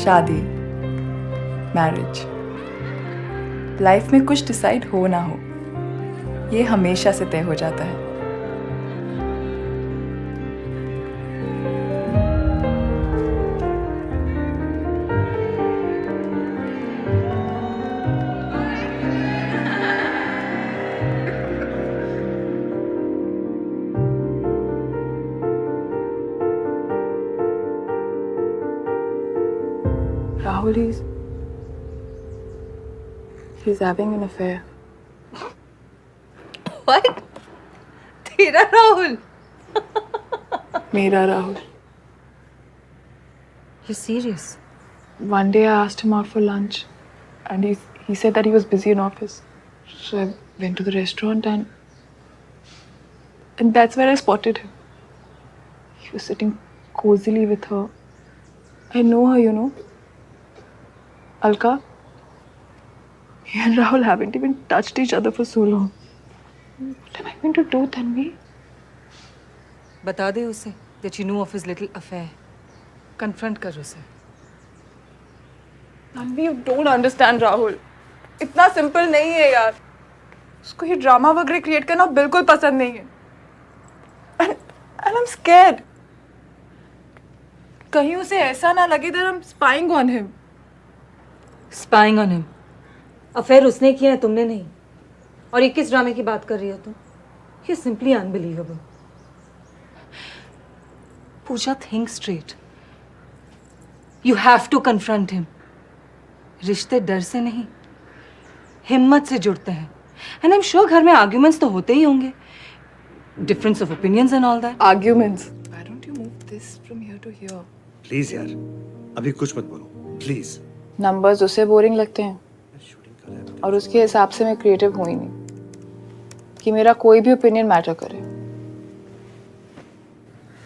शादी, marriage, life में कुछ डिसाइड हो ना हो, ये हमेशा से तय हो जाता है। Rahul, he's having an affair. What? तेरा राहुल? मेरा Rahul. You're serious? One day I asked him out for lunch, and he said that he was busy in office. So I went to the restaurant, and that's where I spotted him. He was sitting cozily with her. I know her, you know. Alka. He and Rahul haven't even touched each other for so long. What am I going to do, Tanvi? बता दे उसे that you knew of his little affair. Confront कर उसे. Tanvi, you don't understand Rahul. इतना simple नहीं है यार. उसको ये ड्रामा वगैरह क्रिएट करना बिल्कुल पसंद नहीं है. And I'm scared. कहीं उसे ऐसा ना लगे that I'm spying on him. Spying on him. Affair उसने किया है, तुमने नहीं. और ये किस ड्रामे की बात कर रही हो तुम? You're simply unbelievable. Puja, think straight. You have to confront him. रिश्ते डर से नहीं, हिम्मत से जुड़ते हैं. And I'm sure घर में arguments तो होते ही होंगे. Difference of opinions and all that. Arguments. Why don't you move this from here to here? Please यार, अभी कुछ मत बोलो प्लीज। नंबर्स उसे बोरिंग लगते हैं और उसके हिसाब से मैं क्रिएटिव हूँ ही नहीं कि मेरा कोई भी ओपिनियन मैटर करे।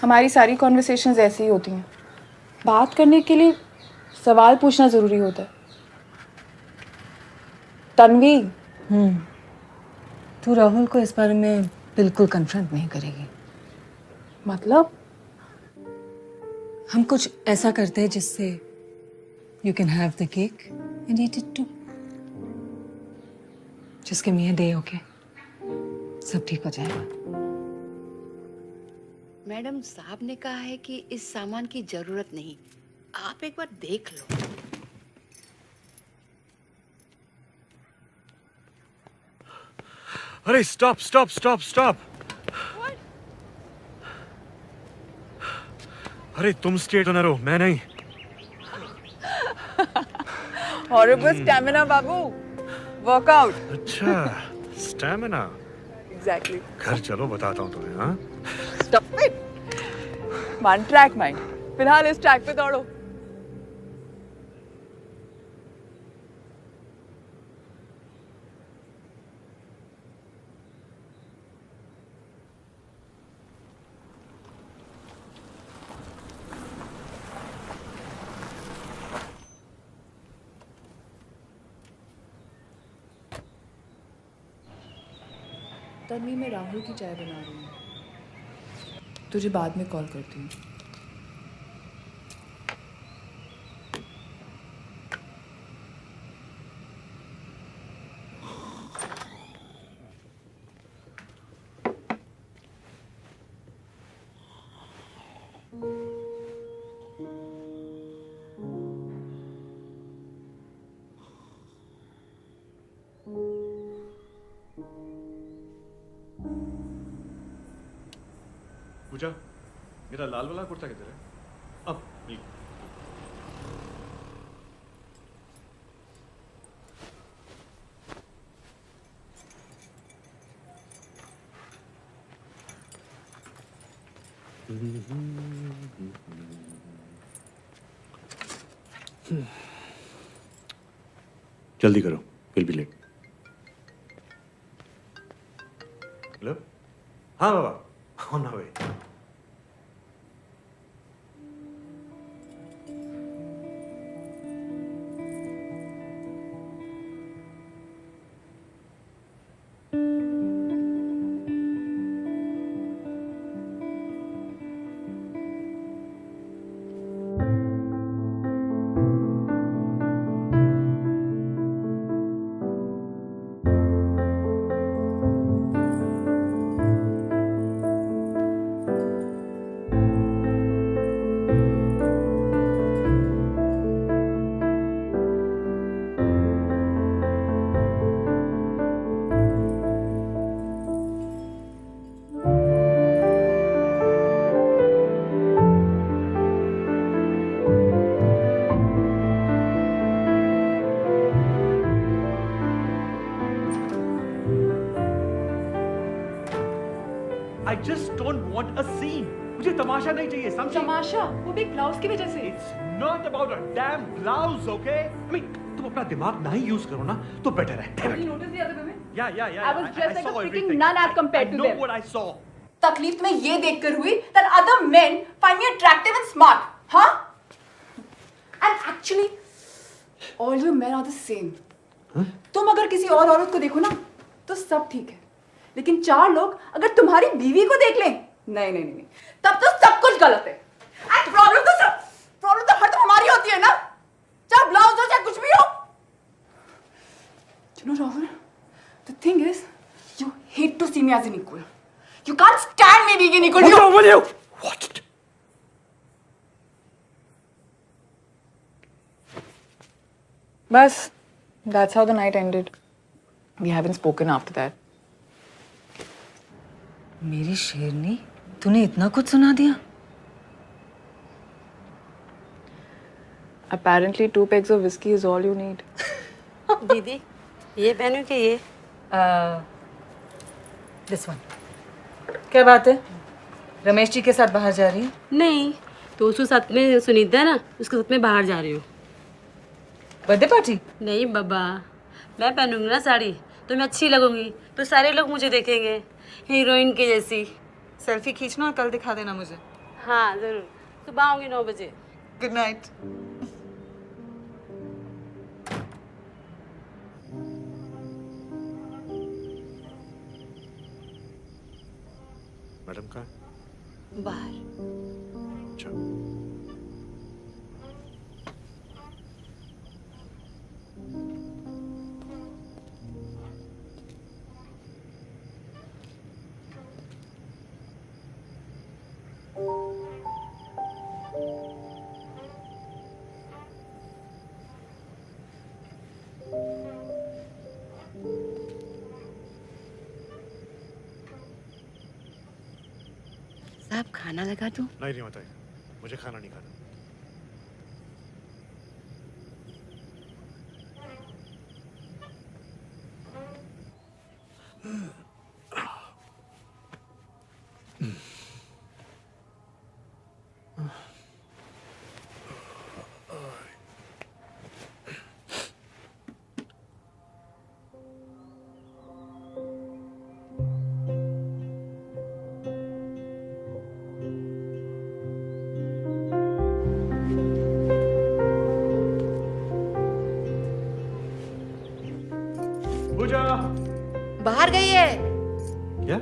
हमारी सारी कॉन्वर्सेशंस ऐसी ही होती हैं। बात करने के लिए सवाल पूछना जरूरी होता है। तन्वी, तू राहुल को इस बारे में बिल्कुल कन्फ्रंट नहीं करेगी। मतलब हम कुछ ऐसा करते हैं जिससे you can have the cake and eat it too. जिसके मियाँ डे ओके, सब ठीक हो जाएगा। मैडम साहब ने कहा है कि इस सामान की जरूरत नहीं, आप एक बार देख लो। अरे स्टॉप स्टॉप स्टॉप स्टॉप। अरे तुम स्टेट ओनर हो, मैं नहीं। हॉरिबल स्टैमिना बाबू, वर्कआउट। अच्छा, स्टैमिना। एग्जैक्टली। घर चलो, बताता हूँ तुम्हें। हाँ, stop it. One track mind, फिलहाल इस ट्रैक पे दौड़ो। तन्वी, मैं राहुल की चाय बना रही हूँ, तुझे बाद में कॉल करती हूँ। पूजा, मेरा लाल वाला कुर्ता किधर है? अब जल्दी करो, विल बी लेट। हेलो, हाँ बाबा, on my way. I just don't want a scene. मुझे तमाशा नहीं चाहिए, समझी? तमाशा वो भी ब्लाउज की वजह से। It's not about a damn blouse, okay? I mean, तुम अपना दिमाग ना ही यूज करो ना, तो better है. Damn it. नोटिस दिया था तुम्हें? Yeah. I was dressed like a saw freaking everything. nun as compared I to know them. what I saw. तकलीफ में ये देखकर हुई that other men find me attractive and smart, huh? And actually, all you men are the same. तुम अगर किसी और औरत को देखो ना, तो सब ठीक है. लेकिन चार लोग अगर तुम्हारी बीवी को देख लें, नहीं, तब तो सब कुछ गलत है. And प्रॉब्लम तो हर हमारी होती है ना, चाहे ब्लाउज हो चाहे कुछ भी हो. You know, Rahul, the thing is, you hate to see me as an equal. You can't stand me being an equal. Will you? Watch it. Bas, that's how the night ended. We haven't spoken after that. मेरी शेरनी, तूने इतना कुछ सुना दिया? Apparently, 2 pegs of whiskey is all you need. दीदी ये पहनूं कि ये? This one. क्या बात है? रमेश जी के साथ बाहर जा रही है? नहीं, तो उसके साथ में सुनीता है ना, उसके साथ में बाहर जा रही हूँ. Birthday party? नहीं बाबा, मैं पहनूंगी ना साड़ी तो मैं अच्छी लगूंगी, तो सारे लोग मुझे देखेंगे हीरोइन के जैसी. सेल्फी खींचना और कल दिखा देना मुझे. हाँ ज़रूर, सुबह आऊँगी 9 बजे. Good night. मैडम का? बाहर. अच्छा. साहब खाना लगा दूं? नहीं रीमा ताई, मुझे खाना नहीं खाना. पूजा. बाहर गई है. क्या?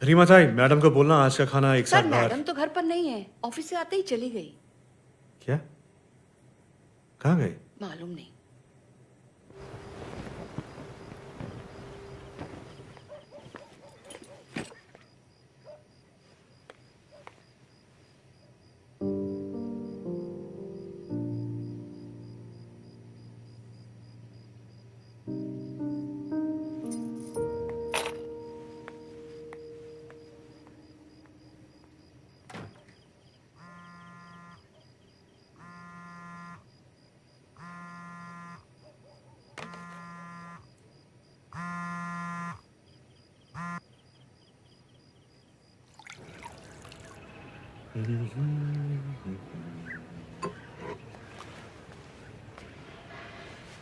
रीमा ताई, मैडम को बोलना आज का खाना एक सर साथ बाहर. मैडम तो घर पर नहीं है, ऑफिस से आते ही चली गई. क्या? कहाँ गए? मालूम नहीं.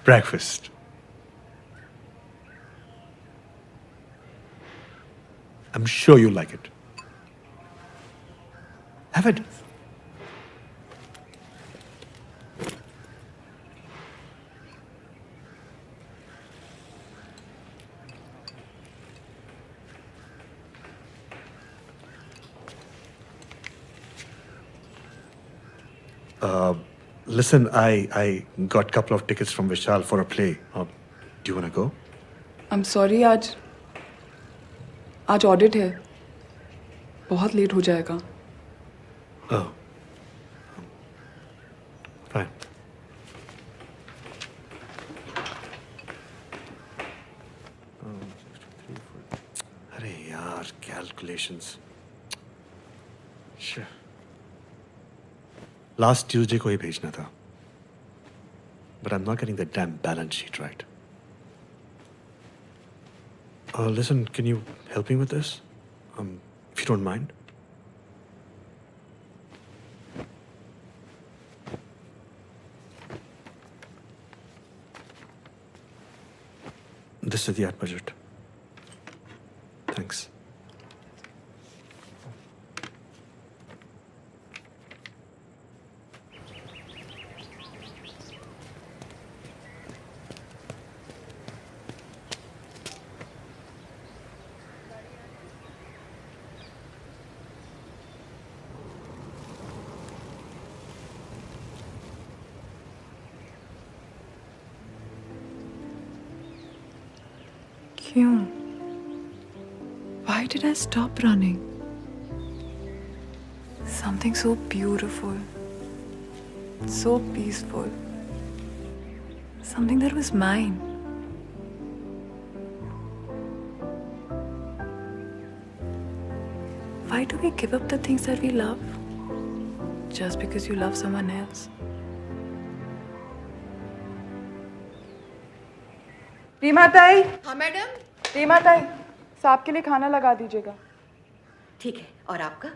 Breakfast. I'm sure you like it. Have it. Listen, I got a couple of tickets from Vishal for a play. Do you want to go? I'm sorry, आज ऑडिट है. बहुत लेट हो जाएगा. Oh. Fine. यार calculations. Last Tuesday को ही भेजना था. But I'm not getting the damn balance sheet right. Listen, can you help me with this? If you don't mind. This is the ad budget. Thanks. क्यों? Why did I stop running? Something so beautiful, so peaceful, something that was mine. Why do we give up the things that we love just because you love someone else? Reema ताई, हाँ madam. Reema ताई, साहब के लिए खाना लगा दीजिएगा. ठीक है. और आपका?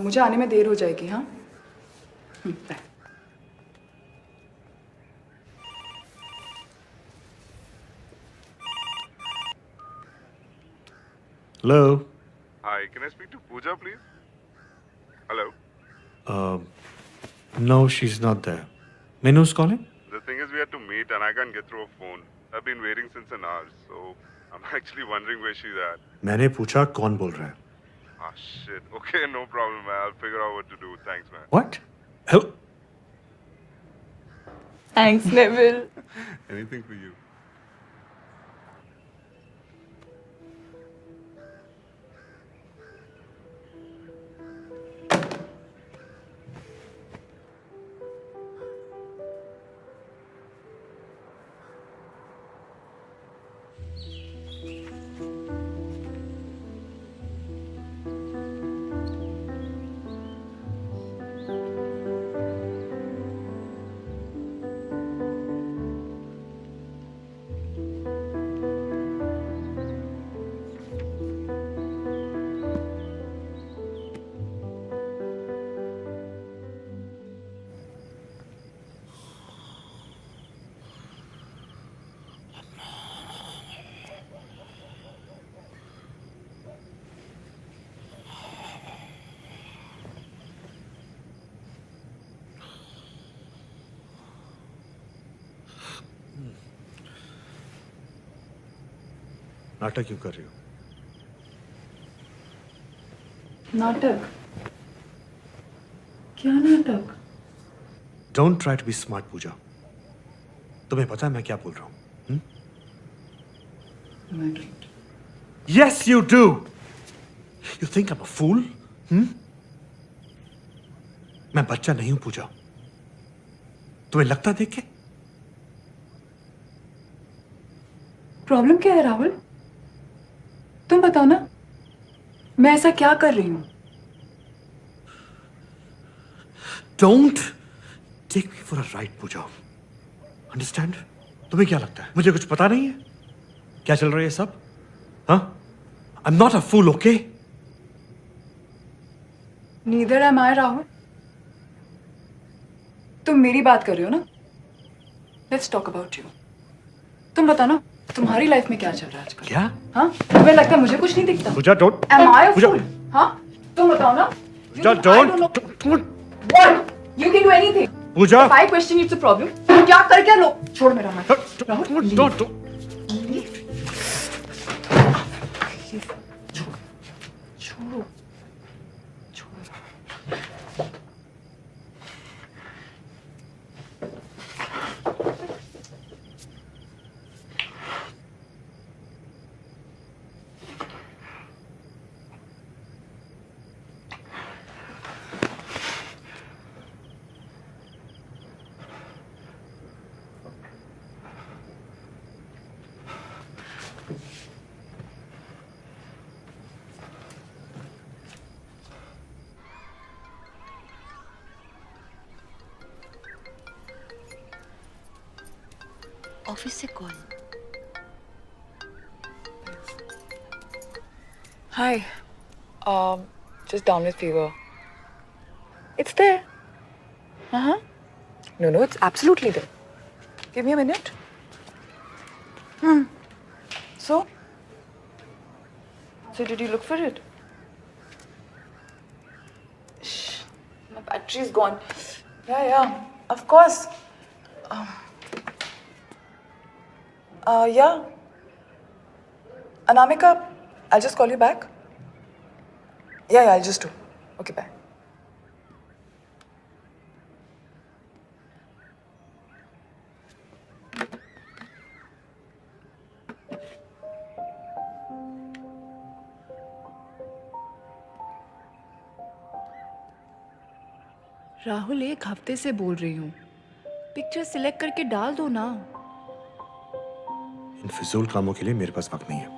मुझे आने में देर हो जाएगी. हाँ. Bye. Hello. Hi, can I speak to Pooja, please? Hello. No, she's not there. May I know who's calling? The thing is, we had to meet and I can't get through a phone. I've been waiting since an hour, so I'm actually wondering where she's at. मैंने पूछा कौन बोल रहा है. Ah, shit. Okay, no problem, man. I'll figure out what to do. Thanks, man. What? Hello? Thanks, Neville. Anything for you. नाटक क्यों कर रही हो? नाटक? क्या नाटक? Don't try to be smart, पूजा. तुम्हें पता है मैं क्या बोल रहा हूँ? Yes, you do. You think I'm a fool? मैं बच्चा नहीं हूं पूजा. तुम्हें लगता देख के? प्रॉब्लम क्या है राहुल? तुम बताओ ना. मैं ऐसा क्या कर रही हूं? Don't take me for a ride, Puja. Understand? तुम्हें क्या लगता है? मुझे कुछ पता नहीं है? क्या चल रहा है ये सब? हाँ? I'm not a fool, okay? Neither am I, Rahul. तुम मेरी बात कर रहे हो ना? Let's talk about you. तुम बताओ ना, तुम्हारी लाइफ में क्या चल रहा है आजकल? क्या? हाँ? तुम्हें लगता है मुझे कुछ नहीं दिखता? पूजा, don't. Am I a Puja, fool? हाँ? तुम बताओ ना. पूजा, I don't know. don't. What? You can do anything. Puja. If I question it's a problem. तुम क्या कर क्या लो? छोड़ मेरा हाथ. Don't. छोड़ो. ऑफिस से call. Hi. Just down with fever. It's there. Uh-huh. No, it's absolutely there. Give me a minute. So did you look for it? Shh. My battery's gone. Yeah, of course. Yeah. Anamika, I'll just call you back. Yeah, I'll just do. Okay, bye. Rahul, एक हफ्ते से बोल रही हूँ, picture select करके डाल दो ना। इन फिजूल कामों के लिए मेरे पास वक्त नहीं है।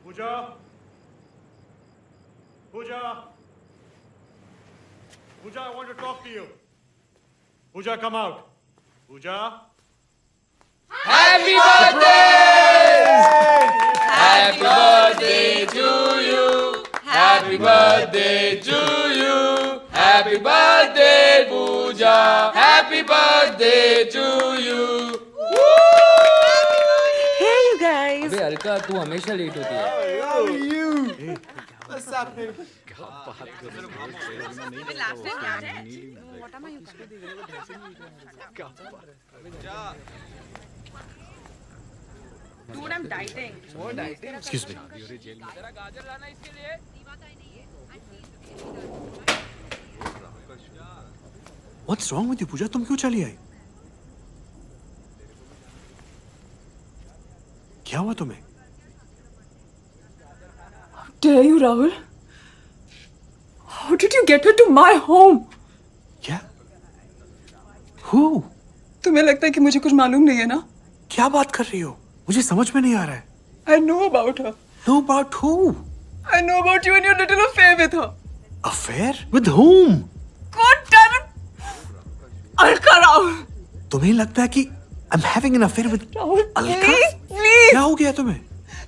पूजा, पूजा, पूजा, I want to talk to you. Pooja, come out. Pooja. Happy birthday! Happy birthday to you. Happy birthday to you. Happy birthday, Pooja. Happy birthday to you. Hey you guys. अबे अलका, तू हमेशा लेट होती है। Dude, I'm dieting. Excuse me. What's wrong with you, Pooja? तुम क्यों चली आई? क्या हुआ तुम्हें? Dare you, Rahul? How did you get her to my home? क्या? Who? तुम्हें लगता है कि मुझे कुछ मालूम नहीं है ना? क्या बात कर रही हो? मुझे समझ में नहीं आ रहा है। I know about her. Know about who? I know about you and your little affair with her. Affair? With whom? God damn it! Alka, Rahul. तुम्हें लगता है कि I'm having an affair with Rahul, Alka? please. क्या हो गया तुम्हें?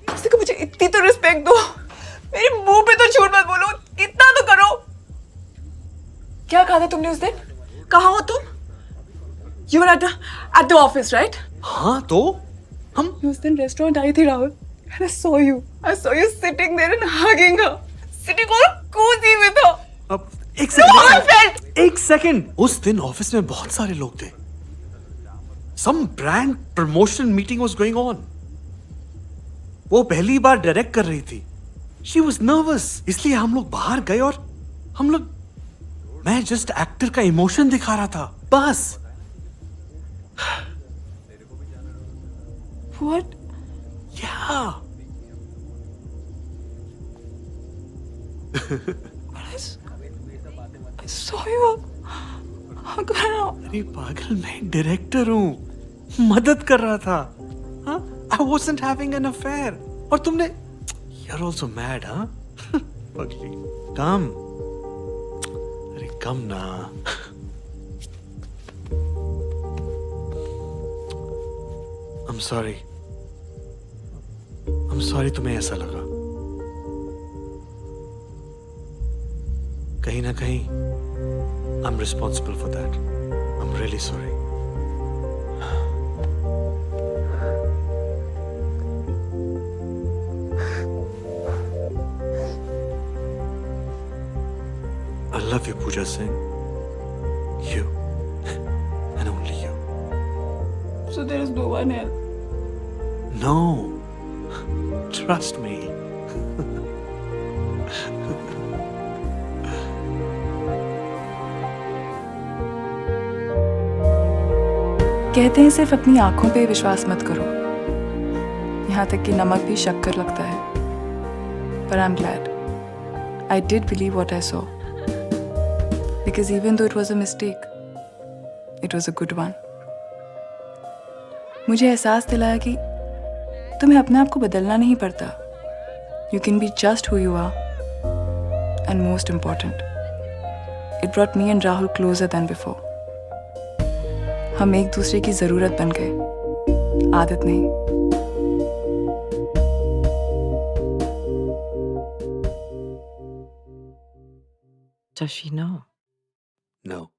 कम से कम मुझे इतनी तो रिस्पेक्ट दो। मेरे मुंह पे तो झूठ मत बोलो, इतना तो करो। क्या कहा था तुमने उस दिन? कहाँ हो तुम? You were at the office, right? हाँ तो हम उस दिन रेस्टोरेंट आई थी Rahul, and I saw you. I saw you sitting there and hugging her, sitting all cozy with her. अब एक No, I सेकंड felt. एक सेकंड उस दिन ऑफिस में बहुत सारे लोग थे। Some brand promotion meeting was going on. वो पहली बार डायरेक्ट कर रही थी। She was nervous, इसलिए हम लोग बाहर गए और मैं जस्ट एक्टर का इमोशन दिखा रहा था, बस। What? Yeah. I saw you. hug her now. अरे पागल, मैं डायरेक्टर हूँ, मदद कर रहा था। हाँ? I wasn't having an affair. और तुमने You're also mad, हाँ? पगली, कम। अरे कम ना। I'm sorry. I'm sorry तुम्हें ऐसा लगा। कहीं ना कहीं I'm responsible for that. I'm really sorry. I love you, Pooja Singh. You. And only you. So there is no one else. No. Trust me. कहते हैं सिर्फ अपनी आंखों पे विश्वास मत करो, यहाँ तक कि नमक भी शक्कर लगता है. But I'm glad. I did believe what I saw. Because even though it was a mistake, it was a good one. मुझे एहसास दिलाया कि तुम्हें अपने आप को बदलना नहीं पड़ता. You can be just who you are. And most important, it brought me and Rahul closer than before. हम एक दूसरे की ज़रूरत बन गए, आदत नहीं. Does she know? No.